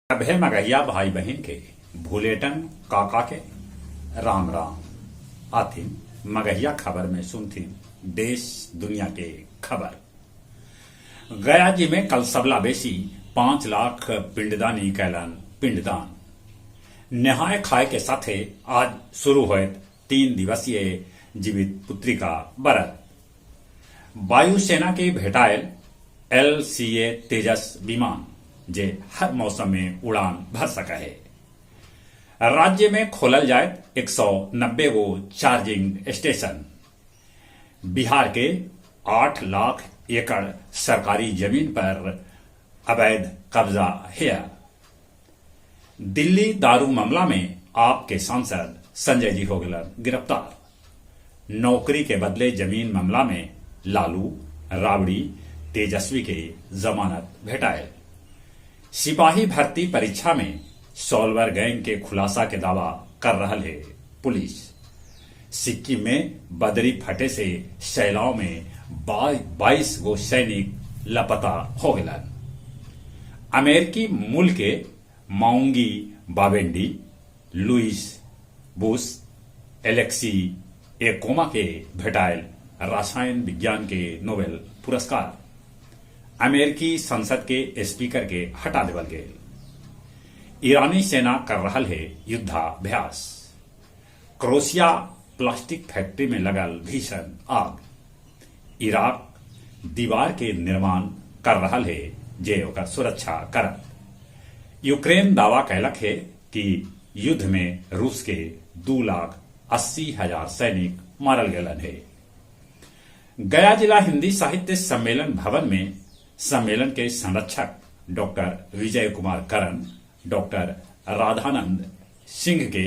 सभे मगहिया भाई बहन के भूलेटन काका के राम राम आथिन मगहिया खबर में सुनथी देश दुनिया के खबर। गया जी में कल सबला बेसी 5 लाख पिंडदानी कैलन पिंडदान। नहाय खाए के साथे आज शुरू हुए 3 दिवसीय जीवित पुत्री का बरत। वायुसेना के भेटायल LCA तेजस विमान जे हर मौसम में उड़ान भर सका है। राज्य में खोलल जाए 190 गो चार्जिंग स्टेशन। बिहार के 8 लाख एकड़ सरकारी जमीन पर अवैध कब्जा है। दिल्ली दारू मामला में आप के सांसद संजय जी हो गए गिरफ्तार। नौकरी के बदले जमीन मामला में लालू राबड़ी तेजस्वी के जमानत भेटायल। सिपाही भर्ती परीक्षा में सॉल्वर गैंग के खुलासा के दावा कर रहा है पुलिस। सिक्किम में बदरी फटे से सैलाव में 22 गो सैनिक लापता हो गए। अमेरिकी मूल के माउंगी बावेंडी, लुइस बुश, एलेक्सी एकोमा के भेटायल रसायन विज्ञान के नोबेल पुरस्कार। अमेरिकी संसद के स्पीकर के हटा देवल गए। ईरानी सेना कर रहा है युद्धाभ्यास। क्रोएशिया प्लास्टिक फैक्ट्री में लगल भीषण आग। इराक दीवार के निर्माण कर रहा है जे ओकर सुरक्षा करत। यूक्रेन दावा कैलक है कि युद्ध में रूस के 2,80,000 सैनिक मारल गलन है। गया जिला हिंदी साहित्य सम्मेलन भवन में सम्मेलन के संरक्षक डॉक्टर विजय कुमार करण, डॉक्टर राधानंद सिंह के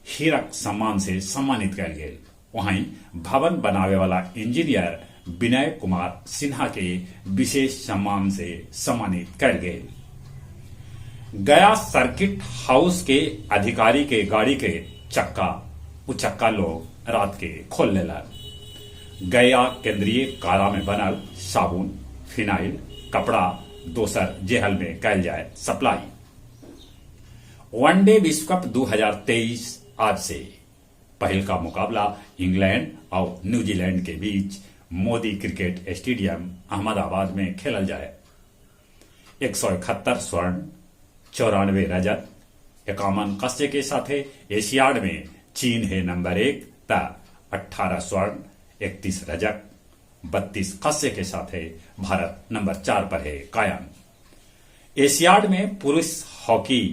हीरक सम्मान से सम्मानित कल गए। वहीं भवन बनावे वाला इंजीनियर विनय कुमार सिन्हा के विशेष सम्मान से सम्मानित कल गए। गया सर्किट हाउस के अधिकारी के गाड़ी के चक्का लोग रात के खोल लेला। गया केंद्रीय कारा में बनल साबुन, फिनाइल, कपड़ा दोसर जेहल में कैल जाए सप्लाई। वनडे विश्व कप 2023 आज से पहल का मुकाबला इंग्लैंड और न्यूजीलैंड के बीच मोदी क्रिकेट स्टेडियम अहमदाबाद में खेलल जाए। 171 स्वर्ण, 94 रजत, 51 कस्य के साथ एशियाड में चीन है नंबर 1 ता 18 स्वर्ण, 31 रजत, 32 कस्य के साथ भारत नंबर 4 पर है कायम। एशियाड में पुरुष हॉकी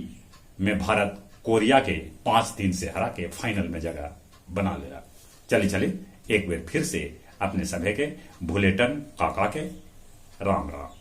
में भारत कोरिया के 5-3 से हरा के फाइनल में जगह बना लेगा। चलिए एक बार फिर से अपने सभी के भूलेटन काका के राम राम।